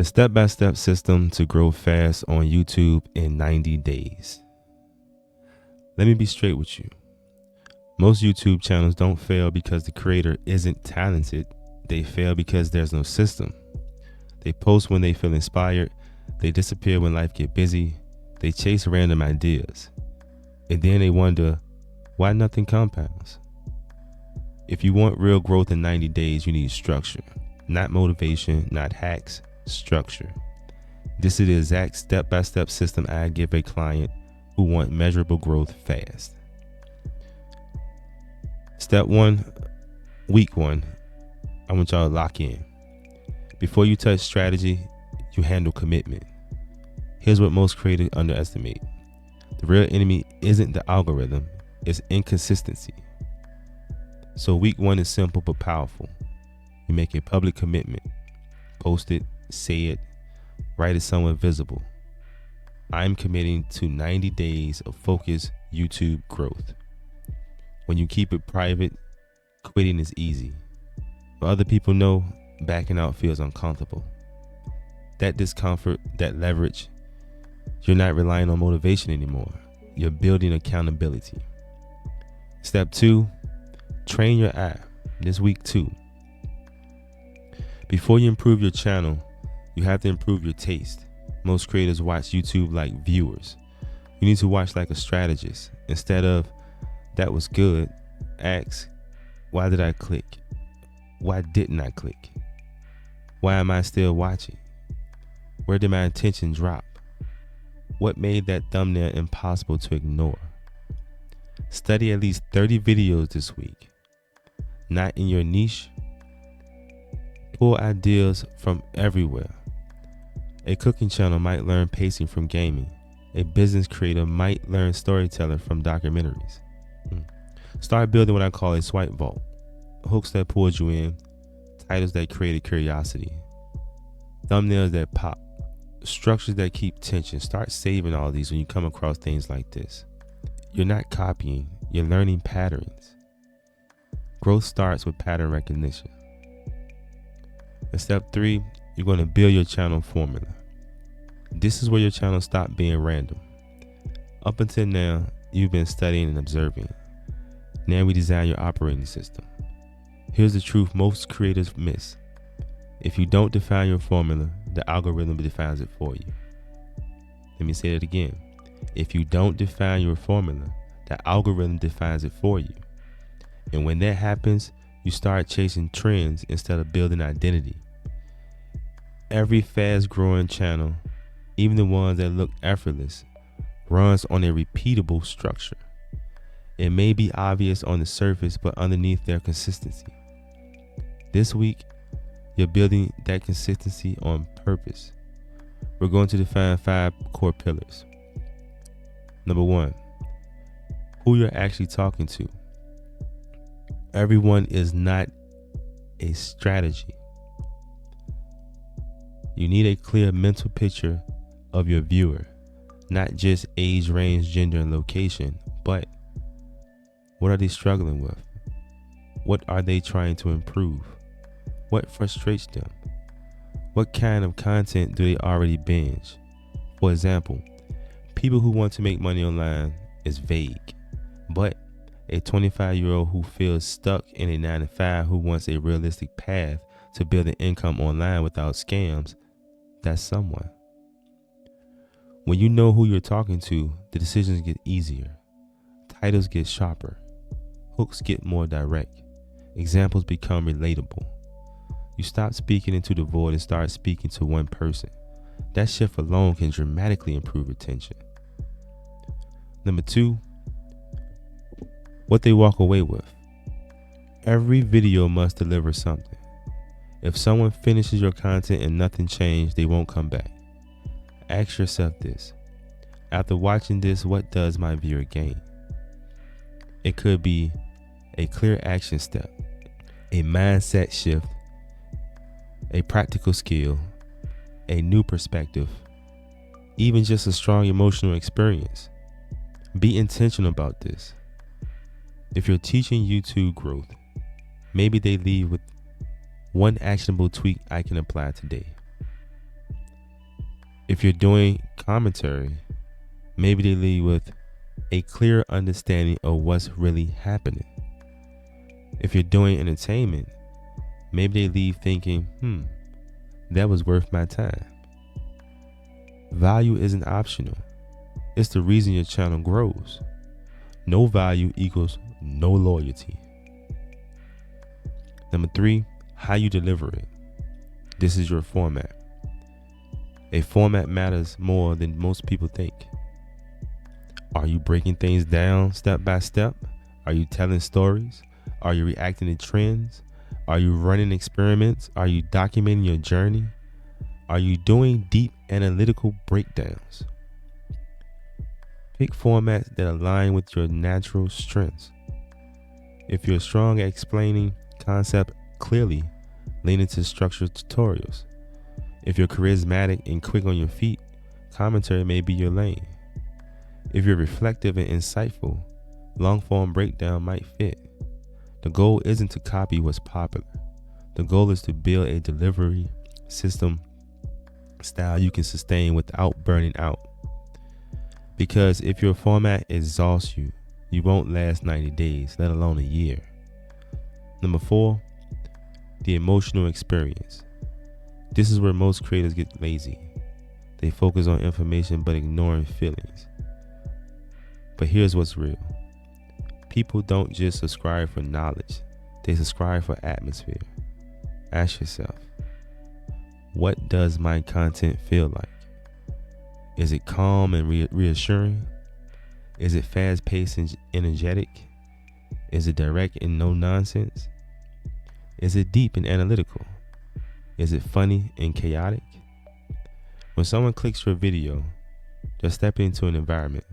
The step-by-step system to grow fast on YouTube in 90 days. Let me be straight with you. Most YouTube channels don't fail because the creator isn't talented. They fail because there's no system. They post when they feel inspired. They disappear when life gets busy. They chase random ideas. And then they wonder why nothing compounds. If you want real growth in 90 days, you need structure. Not motivation, not hacks, structure. This is the exact step-by-step system I give a client who want measurable growth fast. Step 1, week 1, I want y'all to lock in. Before you touch strategy, you handle commitment. Here's what most creators underestimate. The real enemy isn't the algorithm, it's inconsistency. So week 1 is simple but powerful. You make a public commitment. Post it, say it, write it somewhere visible. I'm committing to 90 days of focused YouTube growth. When you keep it private, quitting is easy. But other people know, backing out feels uncomfortable. That discomfort, that leverage, you're not relying on motivation anymore. You're building accountability. Step 2, train your eye. This week 2. Before you improve your channel, you have to improve your taste. Most creators watch YouTube like viewers. You need to watch like a strategist. Instead of, that was good, ask, why did I click? Why didn't I click? Why am I still watching? Where did my attention drop? What made that thumbnail impossible to ignore? Study at least 30 videos this week. Not in your niche. Pull ideas from everywhere. A cooking channel might learn pacing from gaming. A business creator might learn storytelling from documentaries. Start building what I call a swipe vault. Hooks that pulled you in, titles that created curiosity, thumbnails that pop, structures that keep tension. Start saving all these when you come across things like this. You're not copying, you're learning patterns. Growth starts with pattern recognition. And step 3, you're going to build your channel formula. This is where your channel stops being random. Up until now, you've been studying and observing. Now we design your operating system. Here's the truth most creators miss. If you don't define your formula, the algorithm defines it for you. Let me say that again. If you don't define your formula, the algorithm defines it for you. And when that happens, you start chasing trends instead of building identity. Every fast-growing channel, even the ones that look effortless, runs on a repeatable structure. It may be obvious on the surface, but underneath their consistency. This week, you're building that consistency on purpose. We're going to define 5 core pillars. Number 1, who you're actually talking to. Everyone is not a strategy. You need a clear mental picture of your viewer, not just age, range, gender, and location, but what are they struggling with? What are they trying to improve? What frustrates them? What kind of content do they already binge? For example, people who want to make money online is vague, but a 25-year-old who feels stuck in a 9-to-5 who wants a realistic path to build an income online without scams, that's someone. When you know who you're talking to, the decisions get easier, titles get sharper, hooks get more direct, examples become relatable. You stop speaking into the void and start speaking to one person. That shift alone can dramatically improve retention. Number 2, what they walk away with. Every video must deliver something. If someone finishes your content and nothing changed, they won't come back. Ask yourself this. After watching this, what does my viewer gain? It could be a clear action step, a mindset shift, a practical skill, a new perspective, even just a strong emotional experience. Be intentional about this. If you're teaching YouTube growth, maybe they leave with one actionable tweak I can apply today. If you're doing commentary, maybe they lead with a clear understanding of what's really happening. If you're doing entertainment, maybe they leave thinking, that was worth my time. Value isn't optional. It's the reason your channel grows. No value equals no loyalty. Number 3, how you deliver it. This is your format. A format matters more than most people think. Are you breaking things down step by step? Are you telling stories? Are you reacting to trends? Are you running experiments? Are you documenting your journey? Are you doing deep analytical breakdowns? Pick formats that align with your natural strengths. If you're strong at explaining concept clearly, lean into structured tutorials. If you're charismatic and quick on your feet, commentary may be your lane. If you're reflective and insightful, long-form breakdown might fit. The goal isn't to copy what's popular. The goal is to build a delivery system style you can sustain without burning out. Because if your format exhausts you, you won't last 90 days, let alone a year. Number 4, the emotional experience. This is where most creators get lazy. They focus on information but ignoring feelings. But here's what's real. People don't just subscribe for knowledge. They subscribe for atmosphere. Ask yourself, what does my content feel like? Is it calm and reassuring? Is it fast-paced and energetic? Is it direct and no nonsense? Is it deep and analytical? Is it funny and chaotic? When someone clicks your video, they're stepping into an environment,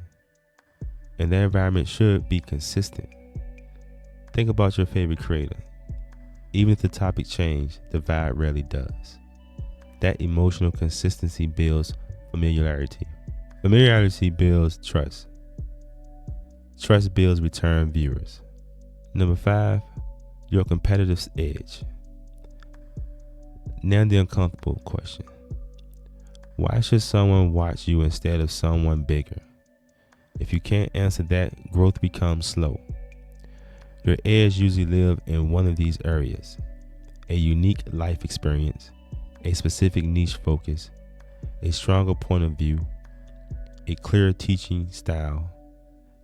and that environment should be consistent. Think about your favorite creator. Even if the topic changes, the vibe rarely does. That emotional consistency builds familiarity. Familiarity builds trust. Trust builds return viewers. Number 5, your competitive edge. Now the uncomfortable question. Why should someone watch you instead of someone bigger? If you can't answer that, growth becomes slow. Your edge usually lives in one of these areas: a unique life experience, a specific niche focus, a stronger point of view, a clear teaching style,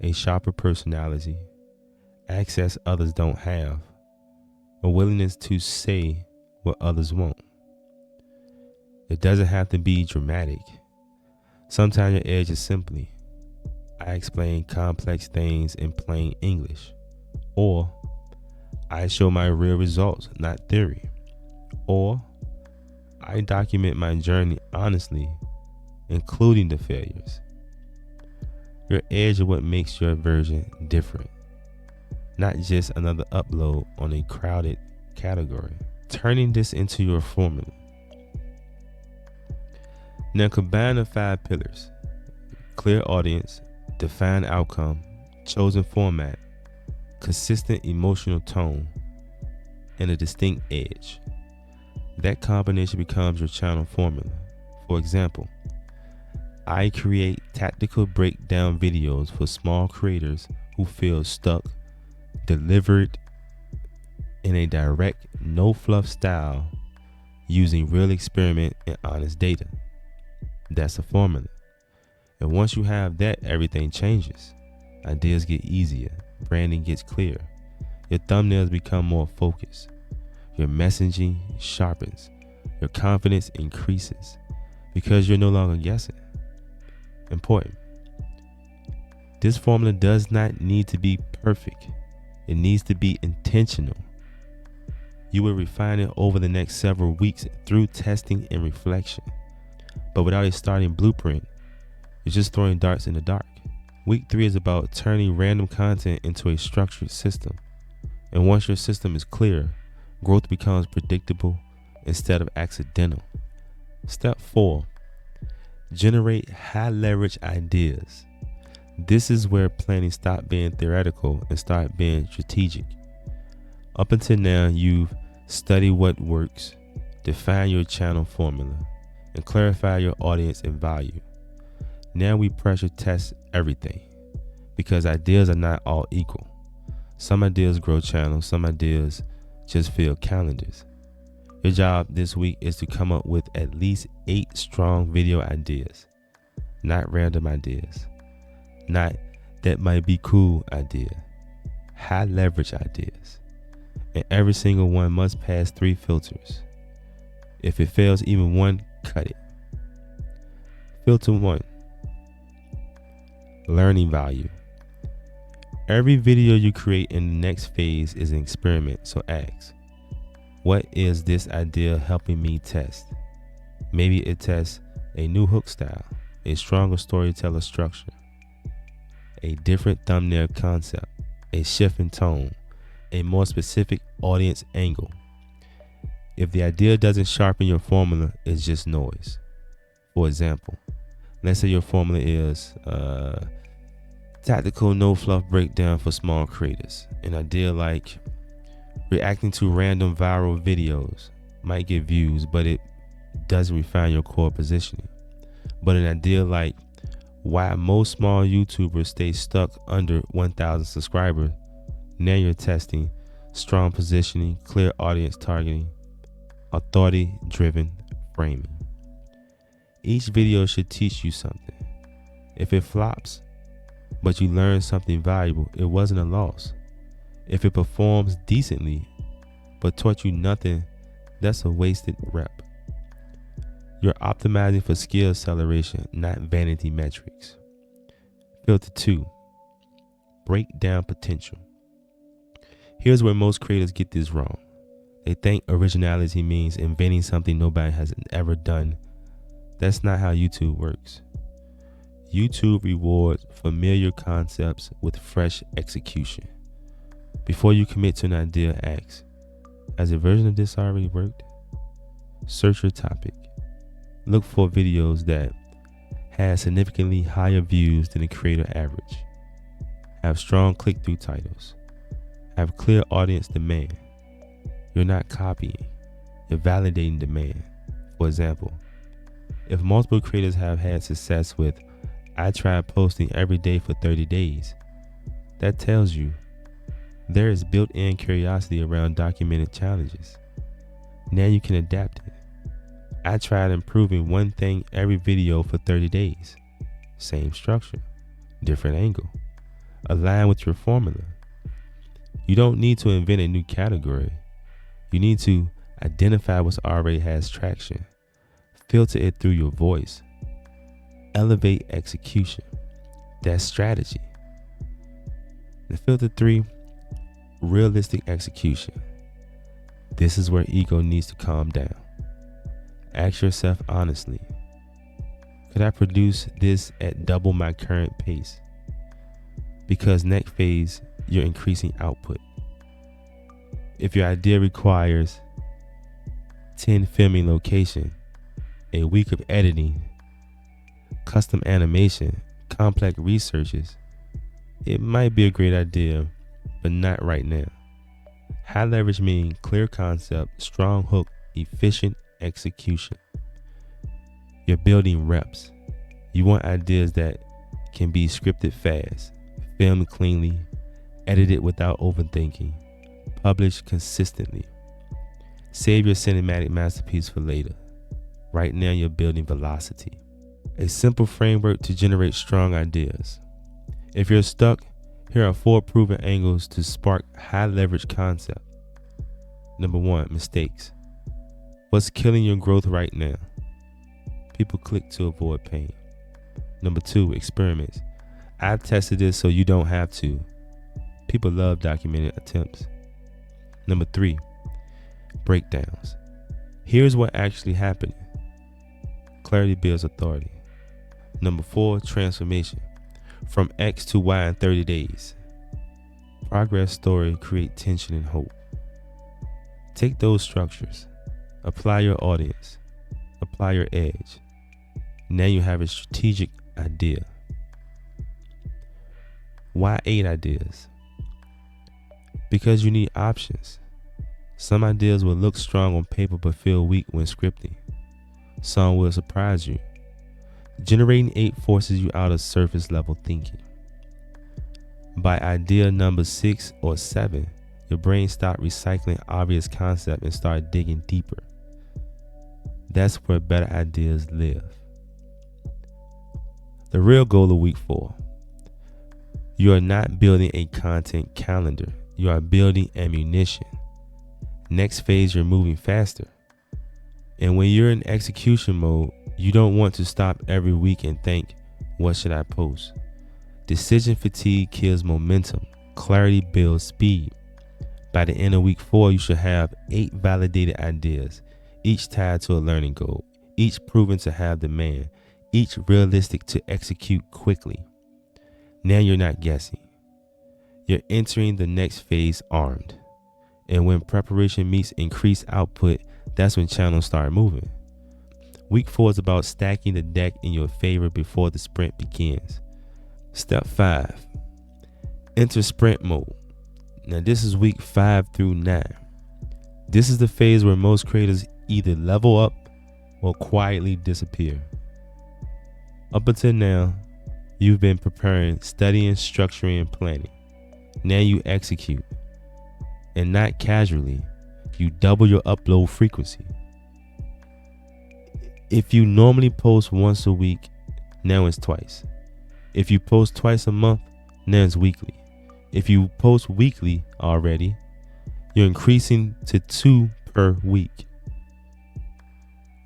a sharper personality, access others don't have, a willingness to say what others won't. It doesn't have to be dramatic. Sometimes your edge is simply, I explain complex things in plain English, or I show my real results, not theory, or I document my journey honestly, including the failures. Your edge is what makes your version different, not just another upload on a crowded category. Turning this into your formula. Now combine the 5 pillars: clear audience, defined outcome, chosen format, consistent emotional tone, and a distinct edge. That combination becomes your channel formula. For example, I create tactical breakdown videos for small creators who feel stuck, delivered in a direct, no fluff style using real experiment and honest data. That's a formula. And once you have that, everything changes. Ideas get easier, branding gets clear, your thumbnails become more focused, your messaging sharpens, your confidence increases because you're no longer guessing. Important. This formula does not need to be perfect. It needs to be intentional. You will refine it over the next several weeks through testing and reflection. But without a starting blueprint, you're just throwing darts in the dark. Week 3 is about turning random content into a structured system. And once your system is clear, growth becomes predictable instead of accidental. Step 4, generate high leverage ideas. This is where planning stops being theoretical and starts being strategic. Up until now, you've studied what works, defined your channel formula, and clarify your audience and value. Now we pressure test everything because ideas are not all equal. Some ideas grow channels, some ideas just fill calendars. Your job this week is to come up with at least 8 strong video ideas, not random ideas, not that might be cool idea, high leverage ideas. And every single one must pass 3 filters. If it fails even one, cut it. Filter 1. Learning value. Every video you create in the next phase is an experiment, so ask, what is this idea helping me test? Maybe it tests a new hook style, a stronger storyteller structure, a different thumbnail concept, a shift in tone, a more specific audience angle. If the idea doesn't sharpen your formula, it's just noise. For example, let's say your formula is tactical no fluff breakdown for small creators. An idea like reacting to random viral videos might get views, but it doesn't refine your core positioning. But an idea like why most small YouTubers stay stuck under 1,000 subscribers, now you're testing strong positioning, clear audience targeting, authority-driven framing. Each video should teach you something. If it flops, but you learn something valuable, it wasn't a loss. If it performs decently, but taught you nothing, that's a wasted rep. You're optimizing for skill acceleration, not vanity metrics. Filter 2. Break down potential. Here's where most creators get this wrong. They think originality means inventing something nobody has ever done. That's not how YouTube works. YouTube rewards familiar concepts with fresh execution. Before you commit to an idea, ask, has a version of this already worked? Search your topic. Look for videos that have significantly higher views than the creator average, have strong click-through titles, have clear audience demand. You're not copying, you're validating demand. For example, if multiple creators have had success with I tried posting every day for 30 days, that tells you there is built-in curiosity around documented challenges. Now you can adapt it. I tried improving one thing every video for 30 days. Same structure, different angle. Align with your formula. You don't need to invent a new category. You need to identify what already has traction. Filter it through your voice. Elevate execution. That's strategy. And filter 3, realistic execution. This is where ego needs to calm down. Ask yourself honestly, could I produce this at double my current pace? Because next phase, you're increasing output. If your idea requires 10 filming locations, a week of editing, custom animation, complex researches, it might be a great idea, but not right now. High leverage means clear concept, strong hook, efficient execution. You're building reps. You want ideas that can be scripted fast, filmed cleanly, edited without overthinking, published consistently. Save your cinematic masterpiece for later. Right now you're building velocity. A simple framework to generate strong ideas. If you're stuck, here are 4 proven angles to spark high leverage concept. Number 1, mistakes. What's killing your growth right now? People click to avoid pain. Number 2, experiments. I tested this so you don't have to. People love documented attempts. Number 3, breakdowns. Here's what actually happened. Clarity builds authority. Number 4, transformation. From X to Y in 30 days. Progress story create tension and hope. Take those structures. Apply your audience. Apply your edge. Now you have a strategic idea. Why 8 ideas? Because you need options. Some ideas will look strong on paper but feel weak when scripting. Some will surprise you. Generating 8 forces you out of surface level thinking. By idea number 6 or 7, your brain stops recycling obvious concepts and start digging deeper. That's where better ideas live. The real goal of week 4. You are not building a content calendar. You are building ammunition. Next phase, you're moving faster. And when you're in execution mode, you don't want to stop every week and think, what should I post? Decision fatigue kills momentum. Clarity builds speed. By the end of week 4, you should have 8 validated ideas, each tied to a learning goal, each proven to have demand, each realistic to execute quickly. Now you're not guessing. You're entering the next phase armed. And when preparation meets increased output, that's when channels start moving. Week 4 is about stacking the deck in your favor before the sprint begins. Step 5. Enter sprint mode. Now this is week 5 through 9. This is the phase where most creators either level up or quietly disappear. Up until now, you've been preparing, studying, structuring, and planning. Now you execute. And not casually, you double your upload frequency. If you normally post once a week, now it's twice. If you post twice a month, now it's weekly. If you post weekly already, you're increasing to 2 per week.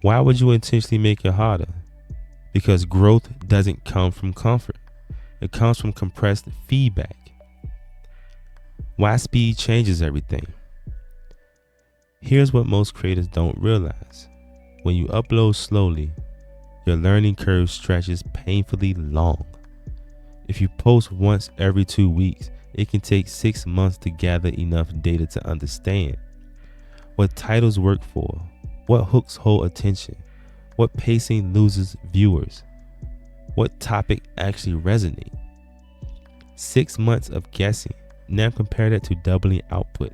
Why would you intentionally make it harder? Because growth doesn't come from comfort. It comes from compressed feedback. Why speed changes everything? Here's what most creators don't realize. When you upload slowly, your learning curve stretches painfully long. If you post once every 2 weeks, it can take 6 months to gather enough data to understand what titles work for, what hooks hold attention, what pacing loses viewers, what topic actually resonates. 6 months of guessing. Now compare that to doubling output.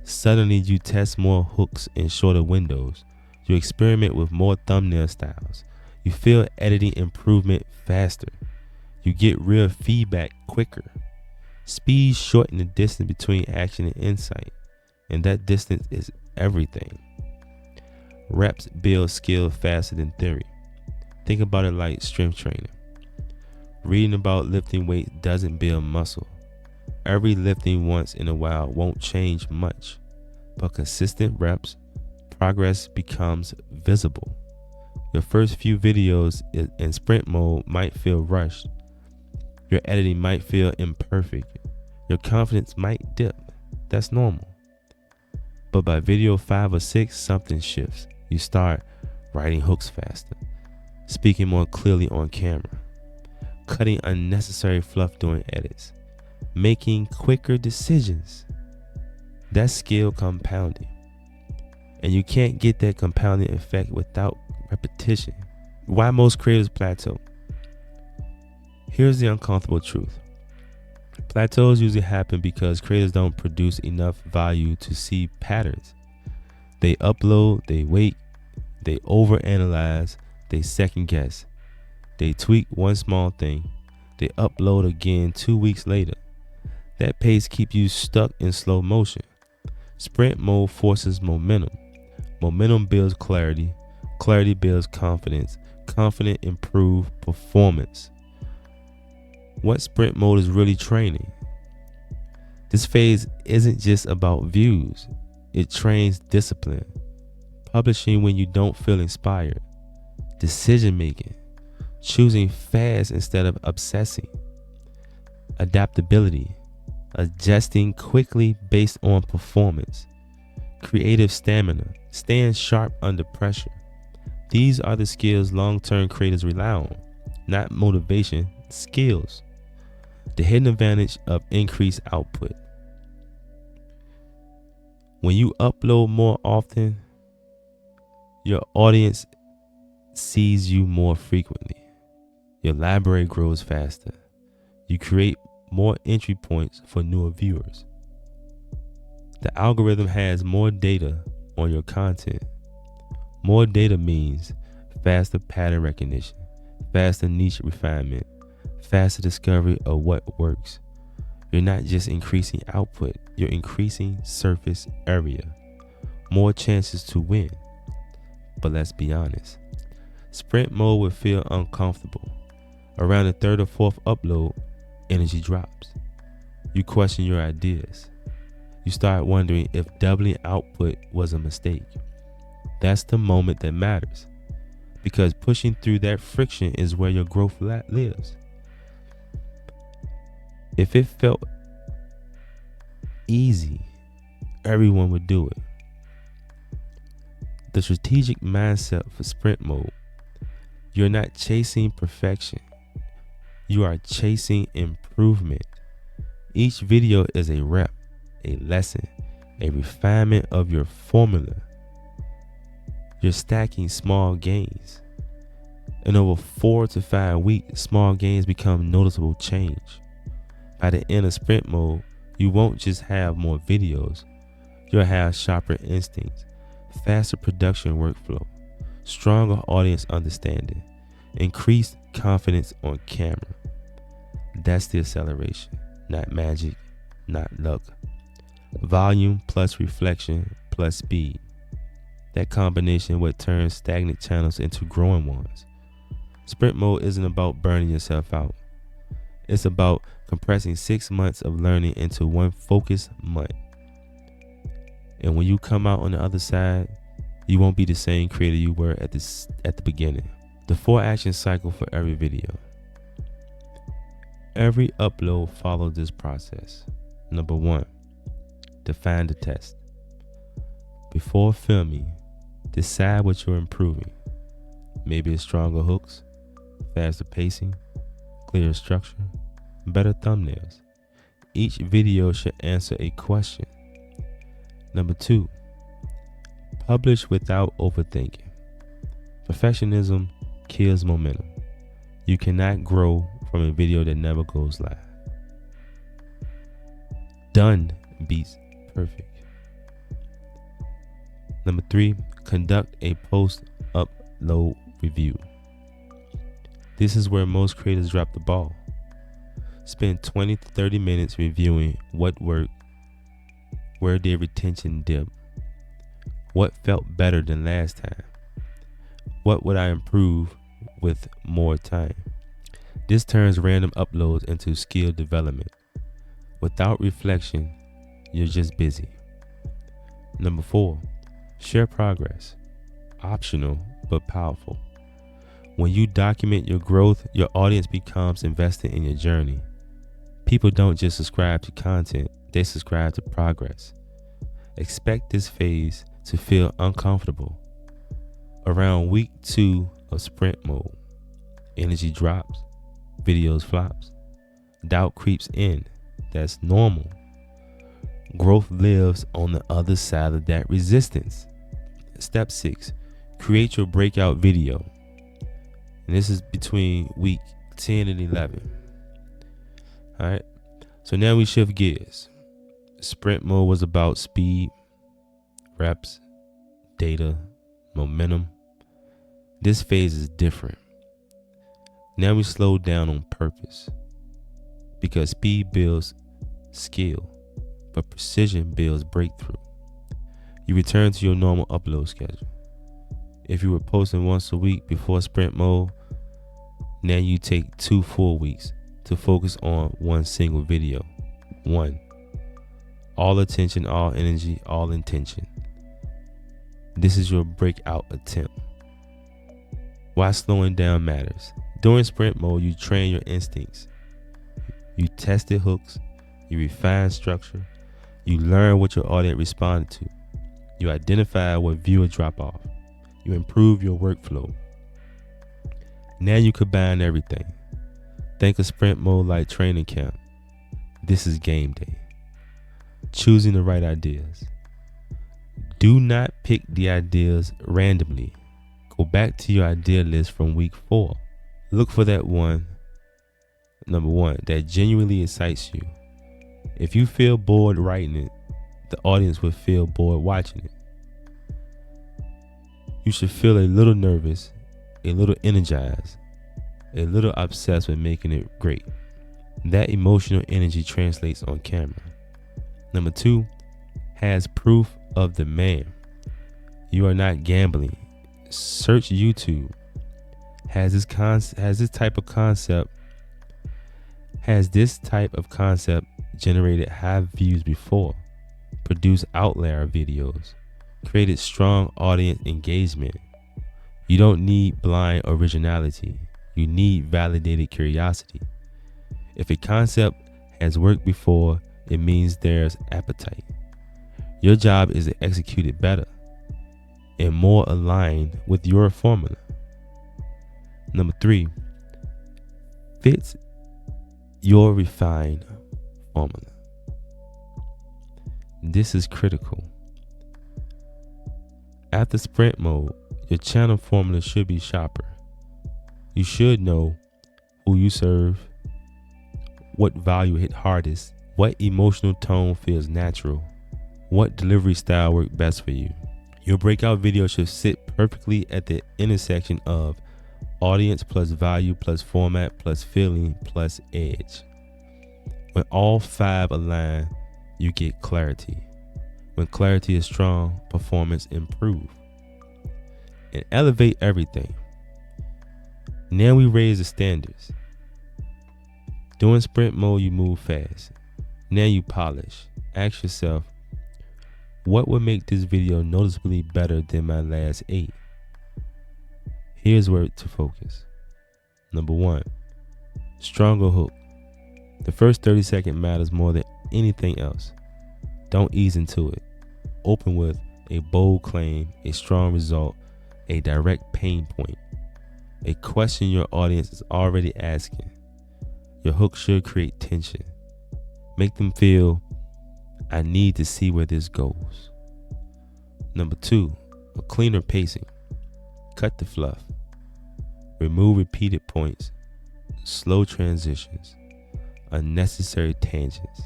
Suddenly you test more hooks in shorter windows. You experiment with more thumbnail styles. You feel editing improvement faster. You get real feedback quicker. Speed shortens the distance between action and insight, and that distance is everything. Reps build skill faster than theory. Think about it like strength training. Reading about lifting weights doesn't build muscle. Every lifting once in a while won't change much, but consistent reps, progress becomes visible. Your first few videos in sprint mode might feel rushed. Your editing might feel imperfect. Your confidence might dip. That's normal. But by video 5 or 6, something shifts. You start writing hooks faster, speaking more clearly on camera, cutting unnecessary fluff during edits, making quicker decisions. That's skill compounding. And you can't get that compounding effect without repetition. Why most creators plateau? Here's the uncomfortable truth. Plateaus usually happen because creators don't produce enough value to see patterns. They upload, they wait, they overanalyze, they second guess. They tweak one small thing, they upload again 2 weeks later. That pace keeps you stuck in slow motion. Sprint mode forces momentum. Momentum builds clarity. Clarity builds confidence. Confidence improves performance. What sprint mode is really training? This phase isn't just about views. It trains discipline. Publishing when you don't feel inspired. Decision making. Choosing fast instead of obsessing. Adaptability. Adjusting quickly based on performance. Creative stamina. Staying sharp under pressure. These are the skills long-term creators rely on. Not motivation, skills. The hidden advantage of increased output. When you upload more often, your audience sees you more frequently. Your library grows faster. You create more entry points for newer viewers. The algorithm has more data on your content. More data means faster pattern recognition, faster niche refinement, faster discovery of what works. You're not just increasing output, you're increasing surface area. More chances to win. But let's be honest, sprint mode will feel uncomfortable. Around the third or fourth upload, energy drops. You question your ideas. You start wondering if doubling output was a mistake. That's the moment that matters, because pushing through that friction is where your growth lives. If it felt easy, everyone would do it. The strategic mindset for sprint mode: you're not chasing perfection, you are chasing improvement. Each video is a rep, a lesson, a refinement of your formula. You're stacking small gains. In over 4 to 5 weeks, small gains become noticeable change. By the end of sprint mode, you won't just have more videos, you'll have sharper instincts, faster production workflow, stronger audience understanding, increased confidence on camera. That's the acceleration, not magic, not luck. Volume plus reflection plus speed. That combination what turns stagnant channels into growing ones. Sprint mode isn't about burning yourself out. It's about compressing 6 months of learning into one focused month. And when you come out on the other side, you won't be the same creator you were at the beginning. The 4 action cycle for every video. Every upload follows this process. Number 1, define the test. Before filming, decide what you're improving. Maybe it's stronger hooks, faster pacing, clearer structure, better thumbnails. Each video should answer a question. Number 2, publish without overthinking. Perfectionism kills momentum. You cannot grow from a video that never goes live. Done beats perfect. Number 3, conduct a post-upload review. This is where most creators drop the ball. Spend 20 to 30 minutes reviewing what worked, where did retention dip, what felt better than last time, what would I improve with more time. This turns random uploads into skill development. Without reflection, you're just busy. Number 4, share progress. Optional but powerful. When you document your growth, your audience becomes invested in your journey. People don't just subscribe to content, they subscribe to progress. Expect this phase to feel uncomfortable. Around week 2 of sprint mode, energy drops, videos flops, doubt creeps in. That's normal. Growth lives on the other side of that resistance. Step 6, create your breakout video. And this is between week 10 and 11. All right. So now we shift gears. Sprint mode was about speed, reps, data, momentum. This phase is different. Now we slow down on purpose, because speed builds skill, but precision builds breakthrough. You return to your normal upload schedule. If you were posting once a week before sprint mode, now you take 2 full weeks to focus on one single video. 1, all attention, all energy, all intention. This is your breakout attempt. Why slowing down matters. During sprint mode, you train your instincts. You tested hooks, you refine structure, you learn what your audience responded to. You identify what viewer drop off. You improve your workflow. Now you combine everything. Think of sprint mode like training camp. This is game day. Choosing the right ideas. Do not pick the ideas randomly. Go back to your idea list from week 4. Look for that one, number 1, that genuinely excites you. If you feel bored writing it, the audience will feel bored watching it. You should feel a little nervous a little energized, a little obsessed with making it great. That emotional energy translates on camera. Number 2, has proof of demand. You are not gambling. Search YouTube. Has this type of concept generated high views before? Produced outlier videos. Created strong audience engagement. You don't need blind originality. You need validated curiosity. If a concept has worked before, it means there's appetite. Your job is to execute it better and more aligned with your formula. Number 3, fits your refined formula. This is critical. After sprint mode, your channel formula should be sharper. You should know who you serve, what value hit hardest, what emotional tone feels natural, what delivery style works best for you. Your breakout video should sit perfectly at the intersection of audience plus value plus format plus feeling plus edge. When all 5 align, you get clarity. When clarity is strong, performance improves. And elevate everything. Now we raise the standards. During sprint mode, you move fast. Now you polish. Ask yourself, what would make this video noticeably better than my last 8? Here's where to focus. Number 1, stronger hook. The first 30 seconds matters more than anything else. Don't ease into it. Open with a bold claim, a strong result, a direct pain point, a question your audience is already asking. Your hook should create tension. Make them feel, I need to see where this goes. Number 2, a cleaner pacing. Cut the fluff. Remove repeated points, slow transitions, unnecessary tangents.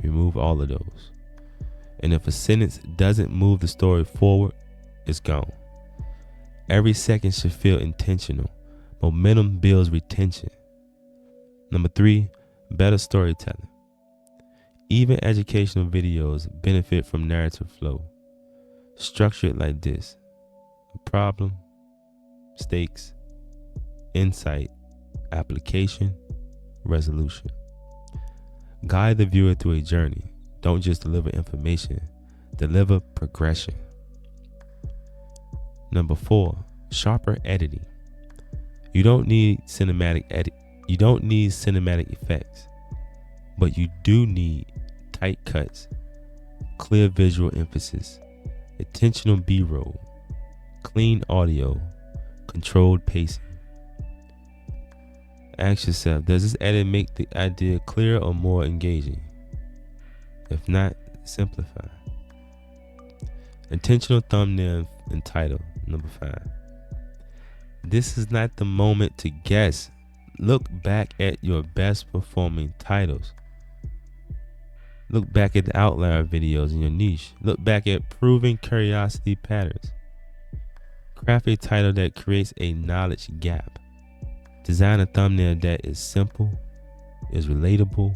Remove all of those. And if a sentence doesn't move the story forward, it's gone. Every second should feel intentional. Momentum builds retention. Number 3, better storytelling. Even educational videos benefit from narrative flow. Structure it like this: a problem, stakes, insight, application, resolution. Guide the viewer through a journey. Don't just deliver information, deliver progression. Number 4, sharper editing. You don't need cinematic effects, but you do need tight cuts, clear visual emphasis, intentional B-roll, clean audio, controlled pacing. Ask yourself, does this edit make the idea clearer or more engaging? If not, simplify. Intentional thumbnail and title. Number 5. This is not the moment to guess. Look back at your best performing titles. Look back at the outlier videos in your niche. Look back at proven curiosity patterns. Craft a title that creates a knowledge gap. Design a thumbnail that is simple, is relatable,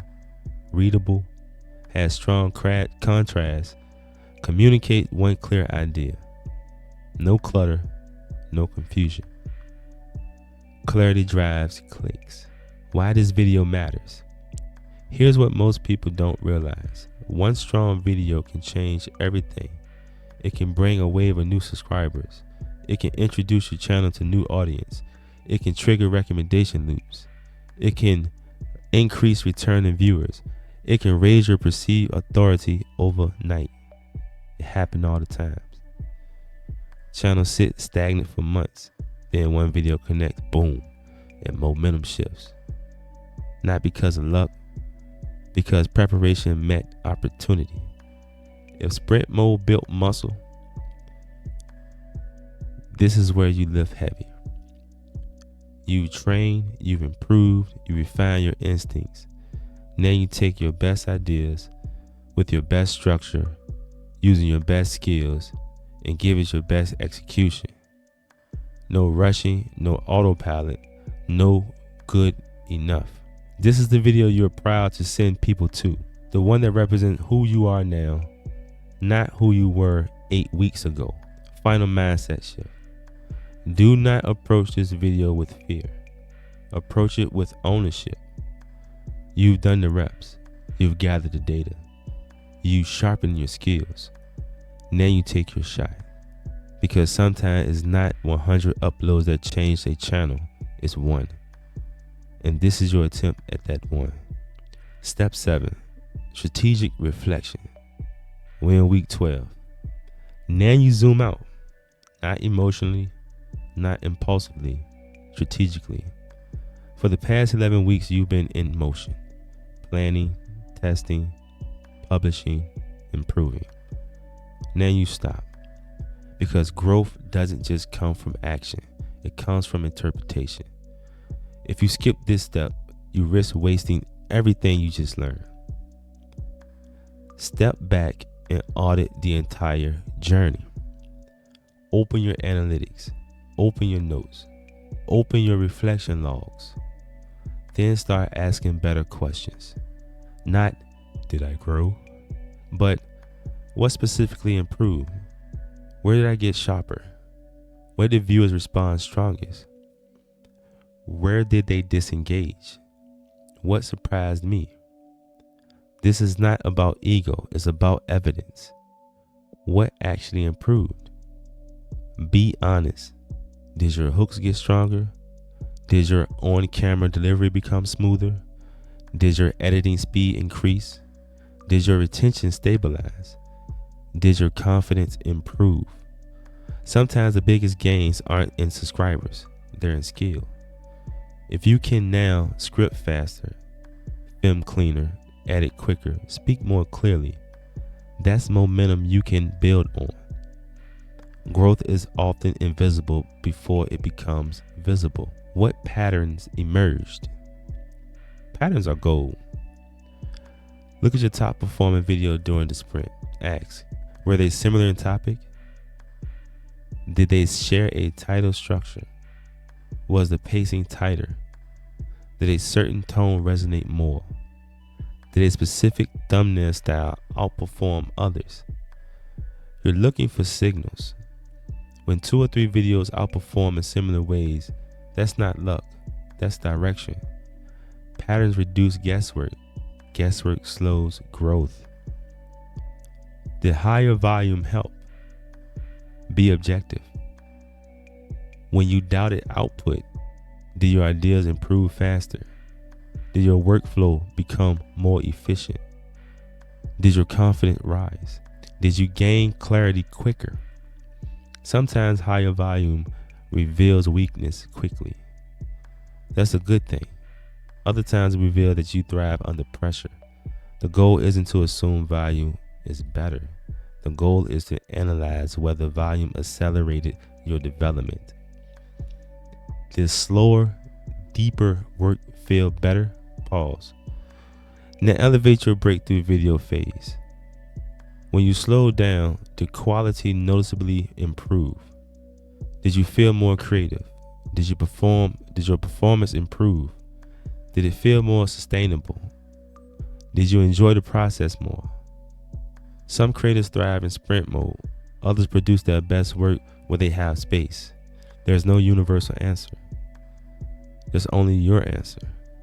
readable, has strong contrast, communicate one clear idea. No clutter, no confusion. Clarity drives clicks. Why this video matters. Here's what most people don't realize. One strong video can change everything. It can bring a wave of new subscribers. It can introduce your channel to new audience. It can trigger recommendation loops. It can increase returning viewers. It can raise your perceived authority overnight. It happens all the time. Channels sit stagnant for months. Then one video connects, boom, and momentum shifts. Not because of luck, because preparation met opportunity. If sprint mode built muscle, this is where you lift heavy. You've trained, you've improved, you refine your instincts. Now you take your best ideas with your best structure, using your best skills, and give it your best execution. no rushing, no autopilot, no good enough. This is the video you're proud to send people to, the one that represents who you are now, not who you were 8 weeks ago. Final mindset shift. Do not approach this video with fear. Approach it with ownership. You've done the reps. You've gathered the data. You sharpened your skills. Now you take your shot. Because sometimes it's not 100 uploads that change a channel. It's one. And this is your attempt at that one. Step 7. Strategic reflection. We're in week 12. Now you zoom out. Not emotionally, not impulsively, strategically. For the past 11 weeks, you've been in motion. Planning, testing, publishing, improving. Now you stop. Because growth doesn't just come from action. It comes from interpretation. If you skip this step, you risk wasting everything you just learned. Step back and audit the entire journey. Open your analytics. Open your notes. Open your reflection logs. Then start asking better questions. Not, did I grow? But, what specifically improved? Where did I get sharper? Where did viewers respond strongest? Where did they disengage? What surprised me? This is not about ego, it's about evidence. What actually improved? Be honest. Did your hooks get stronger? Did your on-camera delivery become smoother? Did your editing speed increase? Did your retention stabilize? Did your confidence improve? Sometimes the biggest gains aren't in subscribers, they're in skill. If you can now script faster, film cleaner, edit quicker, speak more clearly, that's momentum you can build on. Growth is often invisible before it becomes visible. What patterns emerged? Patterns are gold. Look at your top performing video during the sprint. Ask, were they similar in topic? Did they share a title structure? Was the pacing tighter? Did a certain tone resonate more? Did a specific thumbnail style outperform others? You're looking for signals. When 2 or 3 videos outperform in similar ways, that's not luck, that's direction. Patterns reduce guesswork. Guesswork slows growth. Did higher volume help? Be objective. When you doubted output, did your ideas improve faster? Did your workflow become more efficient? Did your confidence rise? Did you gain clarity quicker? Sometimes higher volume reveals weakness quickly. That's a good thing. Other times it reveals that you thrive under pressure. The goal isn't to assume volume is better. The goal is to analyze whether volume accelerated your development. Did slower, deeper work feel better? Pause. Now elevate your breakthrough video phase. When you slow down, did quality noticeably improve? Did you feel more creative? Did your performance improve? Did it feel more sustainable? Did you enjoy the process more? Some creators thrive in sprint mode. Others produce their best work when they have space. There's no universal answer. There's only your answer.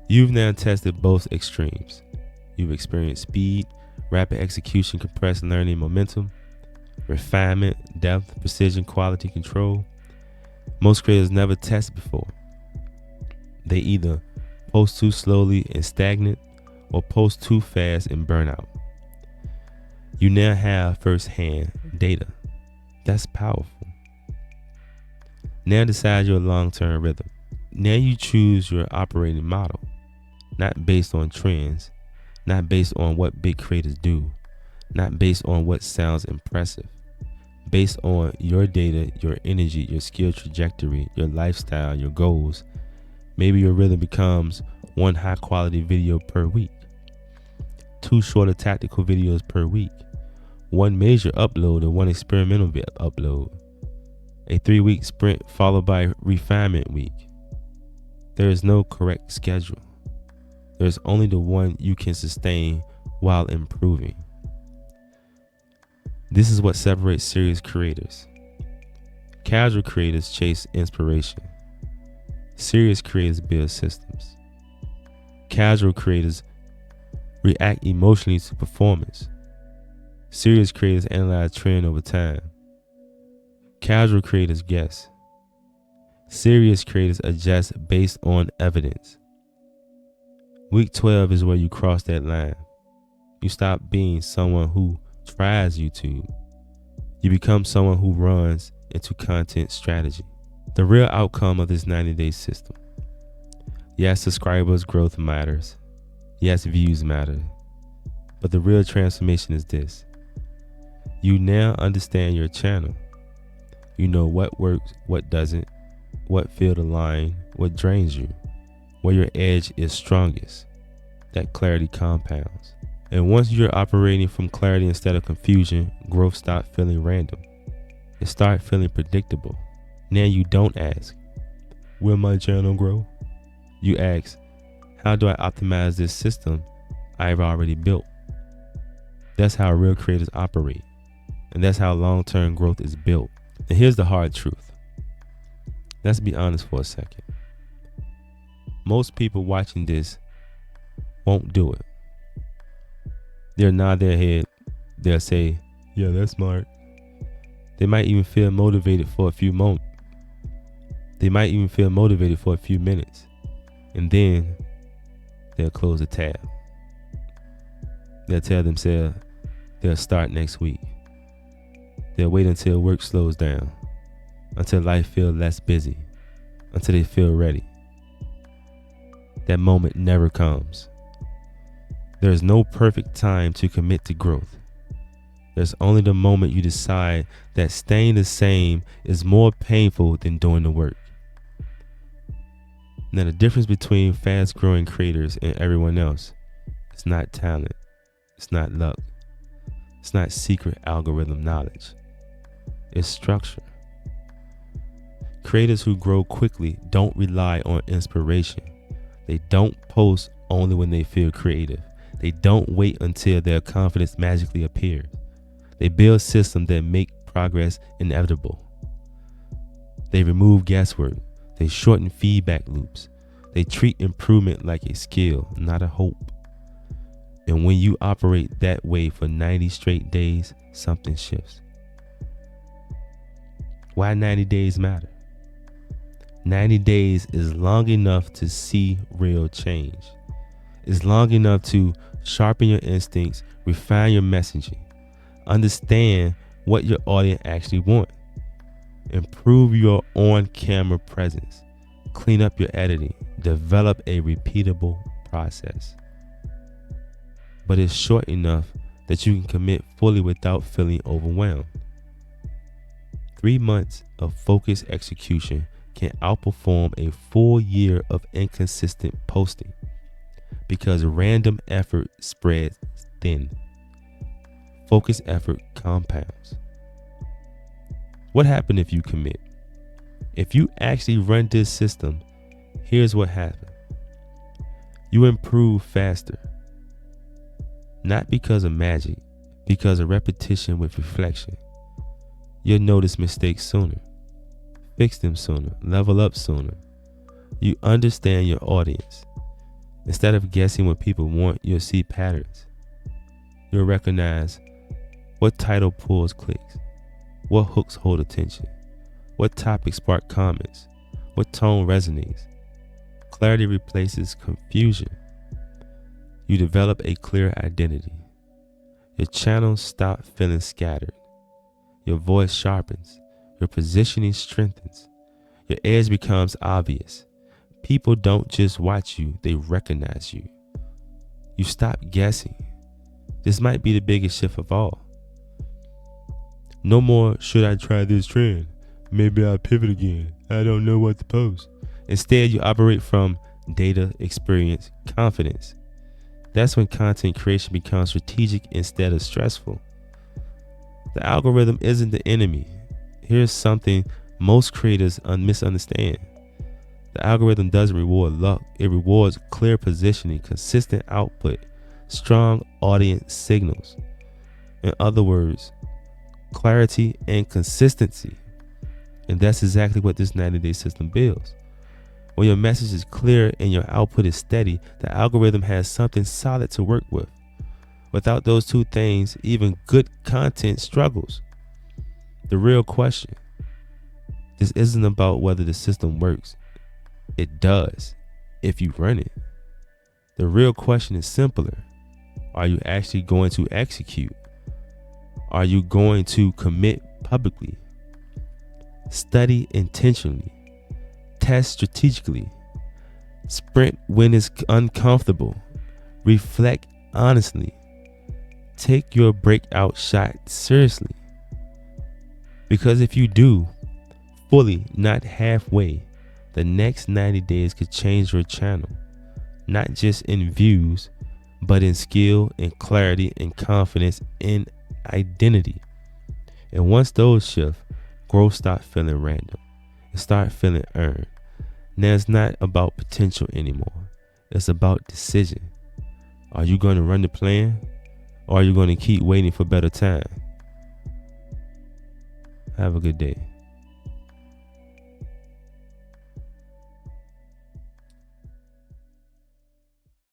You've now tested both extremes. You've experienced speed, rapid execution, compressed learning, momentum, refinement, depth, precision, quality control. Most creators never test before. They either post too slowly and stagnant or post too fast and burn out. You now have first-hand data. That's powerful. Now decide your long-term rhythm. Now you choose your operating model, not based on trends, not based on what big creators do, not based on what sounds impressive, based on your data, your energy, your skill trajectory, your lifestyle, your goals. Maybe your rhythm becomes 1 high-quality video per week, 2 shorter tactical videos per week, 1 major upload and 1 experimental upload. a 3-week sprint followed by refinement week. There is no correct schedule. There's only the one you can sustain while improving. This is what separates serious creators. Casual creators chase inspiration. Serious creators build systems. Casual creators react emotionally to performance. Serious creators analyze trend over time. Casual creators guess. Serious creators adjust based on evidence. Week 12 is where you cross that line. You stop being someone who tries YouTube. You become someone who runs into content strategy. The real outcome of this 90-day system. Yes, subscribers growth matters. Yes, views matter. But the real transformation is this. You now understand your channel. You know what works, what doesn't, what fills the line, what drains you, where your edge is strongest. That clarity compounds. And once you're operating from clarity instead of confusion, growth stops feeling random. It starts feeling predictable. Now you don't ask, will my channel grow? You ask, how do I optimize this system I've already built? That's how real creators operate. And that's how long-term growth is built. And here's the hard truth. Let's be honest for a second. Most people watching this won't do it. They'll nod their head. They'll say, yeah, that's smart. They might even feel motivated for a few moments. They might even feel motivated for a few minutes. And then they'll close the tab. They'll tell themselves they'll start next week. They'll wait until work slows down, until life feels less busy, until they feel ready. That moment never comes. There's no perfect time to commit to growth. There's only the moment you decide that staying the same is more painful than doing the work. Now, the difference between fast-growing creators and everyone else is not talent. It's not luck. It's not secret algorithm knowledge. It's structure. Creators who grow quickly don't rely on inspiration. They don't post only when they feel creative. They don't wait until their confidence magically appears. They build systems that make progress inevitable. They remove guesswork. They shorten feedback loops. They treat improvement like a skill, not a hope. And when you operate that way for 90 straight days, something shifts. Why 90 days matter? 90 days is long enough to see real change. It's long enough to sharpen your instincts, refine your messaging, understand what your audience actually wants, improve your on-camera presence, clean up your editing, develop a repeatable process. But it's short enough that you can commit fully without feeling overwhelmed. 3 months of focused execution can outperform a full year of inconsistent posting because random effort spreads thin. Focused effort compounds. What happens if you commit? If you actually run this system, here's what happens. You improve faster. Not because of magic, because of repetition with reflection. You'll notice mistakes sooner, fix them sooner, level up sooner. You understand your audience. Instead of guessing what people want, you'll see patterns. You'll recognize what title pulls clicks, what hooks hold attention, what topics spark comments, what tone resonates. Clarity replaces confusion. You develop a clear identity. Your channel stops feeling scattered. Your voice sharpens. Your positioning strengthens. Your edge becomes obvious. People don't just watch you, they recognize you. You stop guessing. This might be the biggest shift of all. No more, should I try this trend? Maybe I'll pivot again. I don't know what to post. Instead, you operate from data, experience, confidence. That's when content creation becomes strategic instead of stressful. The algorithm isn't the enemy. Here's something most creators misunderstand. The algorithm doesn't reward luck, it rewards clear positioning, consistent output, strong audience signals. In other words, clarity and consistency. And that's exactly what this 90-day system builds. When your message is clear and your output is steady, the algorithm has something solid to work with. Without those two things, even good content struggles. The real question, this isn't about whether the system works. It does, if you run it. The real question is simpler. Are you actually going to execute? Are you going to commit publicly? Study intentionally. Test strategically. Sprint when it's uncomfortable. Reflect honestly. Take your breakout shot seriously. Because if you do, fully, not halfway, the next 90 days could change your channel. Not just in views, but in skill, in clarity, in confidence, in identity. And once those shift, growth start feeling random. It start feeling earned. Now it's not about potential anymore. It's about decision. Are you going to run the plan? Or are you going to keep waiting for better time? Have a good day.